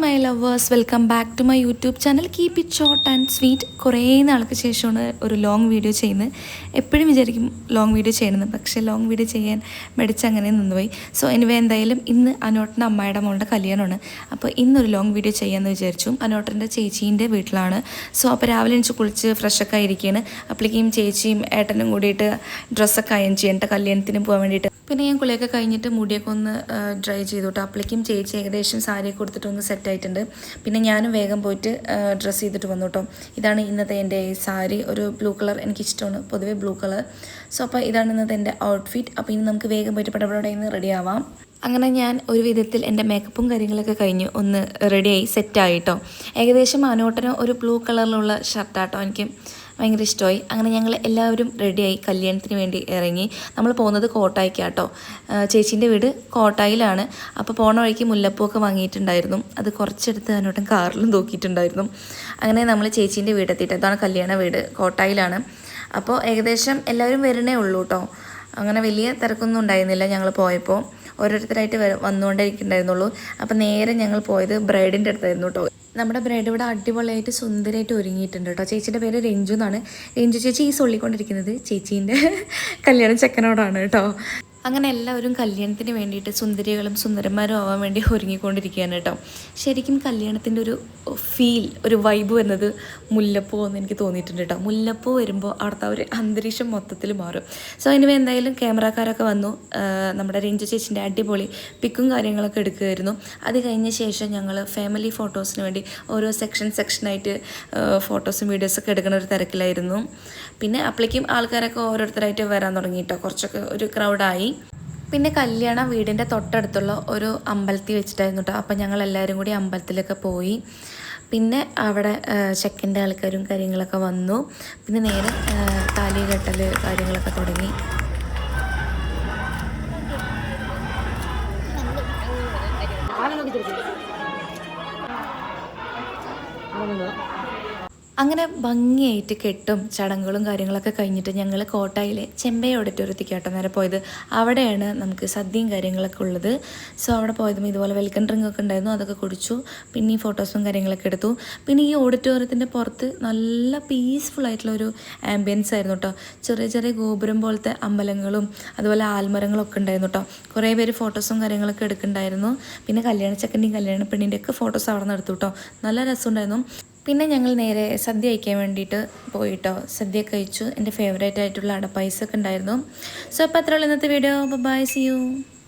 My lovers, welcome back to my YouTube channel. Keep it short and sweet. കുറേ നാൾക്ക് ശേഷമാണ് ഒരു long video ചെയ്യുന്നത്. എപ്പോഴും വിചാരിക്കും ലോങ് വീഡിയോ ചെയ്യണമെന്ന്, പക്ഷേ ലോങ് വീഡിയോ ചെയ്യാൻ മടിച്ച് അങ്ങനെ നിന്നുപോയി. സോ എനിവേ എന്തായാലും ഇന്ന് അനോട്ടിൻ്റെ അമ്മയുടെ മോളുടെ കല്യാണമാണ്. അപ്പോൾ ഇന്നൊരു ലോങ് വീഡിയോ ചെയ്യാമെന്ന് വിചാരിച്ചു. അനോട്ടിൻ്റെ ചേച്ചീൻ്റെ വീട്ടിലാണ്. സോ അപ്പോൾ രാവിലെ എനിക്ക് കുളിച്ച് ഫ്രഷൊക്കെ ആയിരിക്കുകയാണ്. അപ്പോഴേക്കും ചേച്ചിയും ഏട്ടനും കൂടിയിട്ട് ഡ്രസ്സൊക്കെ അയൺ ചെയ്യേണ്ട കല്യാണത്തിന് പോകാൻ വേണ്ടിയിട്ട്. പിന്നെ ഞാൻ കുളിയൊക്കെ കഴിഞ്ഞിട്ട് മുടിയൊക്കെ ഒന്ന് ഡ്രൈ ചെയ്തു കേട്ടോ. അപ്പോഴേക്കും ചേച്ചി ഏകദേശം സാരിയൊക്കെ കൊടുത്തിട്ട് ഒന്ന് സെറ്റായിട്ടുണ്ട്. പിന്നെ ഞാനും വേഗം പോയിട്ട് ഡ്രസ്സ് ചെയ്തിട്ട് വന്നു കേട്ടോ. ഇതാണ് ഇന്നത്തെ എൻ്റെ സാരി, ഒരു ബ്ലൂ കളർ, എനിക്കിഷ്ടമാണ് പൊതുവേ ബ്ലൂ കളർ. സോ അപ്പോൾ ഇതാണ് ഇന്നത്തെ എൻ്റെ ഔട്ട്ഫിറ്റ്. അപ്പോൾ ഇനി നമുക്ക് വേഗം പോയിട്ട് പടപടയുടെ നിന്ന് റെഡി ആവാം. അങ്ങനെ ഞാൻ ഒരു വിധത്തിൽ എൻ്റെ മേക്കപ്പും കാര്യങ്ങളൊക്കെ കഴിഞ്ഞ് ഒന്ന് റെഡിയായി സെറ്റായിട്ടോ. ഏകദേശം അനോട്ടന് ഒരു ബ്ലൂ കളറിലുള്ള ഷർട്ടാട്ടോ എനിക്ക് ഭയങ്കര ഇഷ്ടമായി. അങ്ങനെ ഞങ്ങൾ എല്ലാവരും റെഡിയായി കല്യാണത്തിന് വേണ്ടി ഇറങ്ങി. നമ്മൾ പോകുന്നത് കോട്ടായിക്കാട്ടോ. ചേച്ചീൻ്റെ വീട് കോട്ടായിലാണ്. അപ്പോൾ പോണ വഴിക്ക് മുല്ലപ്പൂവൊക്കെ വാങ്ങിയിട്ടുണ്ടായിരുന്നു. അത് കുറച്ചെടുത്ത് അനോട്ടൻ കാറിലും തൂക്കിയിട്ടുണ്ടായിരുന്നു. അങ്ങനെ നമ്മൾ ചേച്ചീൻ്റെ വീടെത്തിയിട്ട്, അതാണ് കല്യാണ വീട്, കോട്ടായിലാണ്. അപ്പോൾ ഏകദേശം എല്ലാവരും വരണേ ഉള്ളൂ കേട്ടോ. അങ്ങനെ വലിയ തിരക്കൊന്നും ഉണ്ടായിരുന്നില്ല. ഞങ്ങൾ പോയപ്പോൾ ഓരോരുത്തരായിട്ട് വന്നുകൊണ്ടേയിരിക്കുന്നുണ്ടായിരുന്നുള്ളൂ. അപ്പോൾ നേരെ ഞങ്ങൾ പോയത് ബ്രൈഡിൻ്റെ അടുത്തായിരുന്നു കേട്ടോ. നമ്മുടെ ബ്രൈഡ് ഇവിടെ അടിപൊളിയായിട്ട് സുന്ദരമായിട്ട് ഒരുങ്ങിയിട്ടുണ്ട് കേട്ടോ. ചേച്ചീൻ്റെ പേര് രഞ്ജു എന്നാണ്. രഞ്ജു ചേച്ചി ഈ സൊല്ലിക്കൊണ്ടിരിക്കുന്നത് ചേച്ചീൻ്റെ കല്യാണ ചെക്കനോടാണ് കേട്ടോ. അങ്ങനെ എല്ലാവരും കല്യാണത്തിന് വേണ്ടിയിട്ട് സുന്ദരികളും സുന്ദരന്മാരും ആവാൻ വേണ്ടി ഒരുങ്ങിക്കൊണ്ടിരിക്കുകയാണ് കേട്ടോ. ശരിക്കും കല്യാണത്തിൻ്റെ ഒരു ഫീൽ, ഒരു വൈബ് വരുന്നത് മുല്ലപ്പൂ എന്ന് എനിക്ക് തോന്നിയിട്ടുണ്ട് കേട്ടോ. മുല്ലപ്പൂ വരുമ്പോൾ അവിടുത്തെ ഒരു അന്തരീക്ഷം മൊത്തത്തിൽ മാറും. സോ അതിന് എന്തായാലും ക്യാമറക്കാരൊക്കെ വന്നു. നമ്മുടെ രഞ്ജു ചേച്ചിൻ്റെ അടിപൊളി പിക്കും കാര്യങ്ങളൊക്കെ എടുക്കുമായിരുന്നു. അത് കഴിഞ്ഞ ശേഷം ഞങ്ങൾ ഫാമിലി ഫോട്ടോസിന് വേണ്ടി ഓരോ സെക്ഷനായിട്ട് ഫോട്ടോസും വീഡിയോസൊക്കെ എടുക്കുന്ന ഒരു തിരക്കിലായിരുന്നു. പിന്നെ അപ്പോഴേക്കും ആൾക്കാരൊക്കെ ഓരോരുത്തരായിട്ട് വരാൻ തുടങ്ങി കേട്ടോ. കുറച്ചൊക്കെ ഒരു ക്രൗഡായി. പിന്നെ കല്യാണം വീടിൻ്റെ തൊട്ടടുത്തുള്ള ഒരു അമ്പലത്തിൽ വെച്ചിട്ടായിരുന്നു കേട്ടോ. അപ്പം ഞങ്ങൾ എല്ലാവരും കൂടി അമ്പലത്തിലൊക്കെ പോയി. പിന്നെ അവിടെ ചെക്കൻ്റെ ആൾക്കാരും കാര്യങ്ങളൊക്കെ വന്നു. പിന്നെ നേരെ താലി കെട്ടൽ കാര്യങ്ങളൊക്കെ തുടങ്ങി. അങ്ങനെ ഭംഗിയായിട്ട് കെട്ടും ചടങ്ങുകളും കാര്യങ്ങളൊക്കെ കഴിഞ്ഞിട്ട് ഞങ്ങൾ കോട്ടായിലെ ചെമ്പൈ ഓഡിറ്റോറിയത്തിലേക്കാട്ടോ നേരെ പോയത്. അവിടെയാണ് നമുക്ക് സദ്യയും കാര്യങ്ങളൊക്കെ ഉള്ളത്. സോ അവിടെ പോയതും ഇതുപോലെ വെൽക്കം ഡ്രിങ്ക് ഒക്കെ ഉണ്ടായിരുന്നു, അതൊക്കെ കുടിച്ചു. പിന്നെ ഈ ഫോട്ടോസും കാര്യങ്ങളൊക്കെ എടുത്തു. പിന്നെ ഈ ഓഡിറ്റോറിയത്തിൻ്റെ പുറത്ത് നല്ല പീസ്ഫുൾ ആയിട്ടുള്ളൊരു ആംബിയൻസ് ആയിരുന്നു കേട്ടോ. ചെറിയ ചെറിയ ഗോപുരം പോലത്തെ അമ്പലങ്ങളും അതുപോലെ ആൽമരങ്ങളൊക്കെ ഉണ്ടായിരുന്നു കേട്ടോ. കുറേ പേര് ഫോട്ടോസും കാര്യങ്ങളൊക്കെ എടുക്കുന്നുണ്ടായിരുന്നു. പിന്നെ കല്യാണ ചെക്കൻ്റെയും കല്യാണ പെണ്ണിൻ്റെ ഒക്കെ ഫോട്ടോസ് അവിടെ നിന്ന് എടുത്തു കേട്ടോ. നല്ല രസമുണ്ടായിരുന്നു. പിന്നെ ഞങ്ങൾ നേരെ സദ്യ കഴിക്കാൻ വേണ്ടിയിട്ട് പോയിട്ടോ. സദ്യ കഴിച്ചു. എൻ്റെ ഫേവറേറ്റ് ആയിട്ടുള്ള അടപ്പായസമൊക്കെ ഉണ്ടായിരുന്നു. സോ അപ്പോൾ അത്രയുള്ള ഇന്നത്തെ വീഡിയോ. By, see you.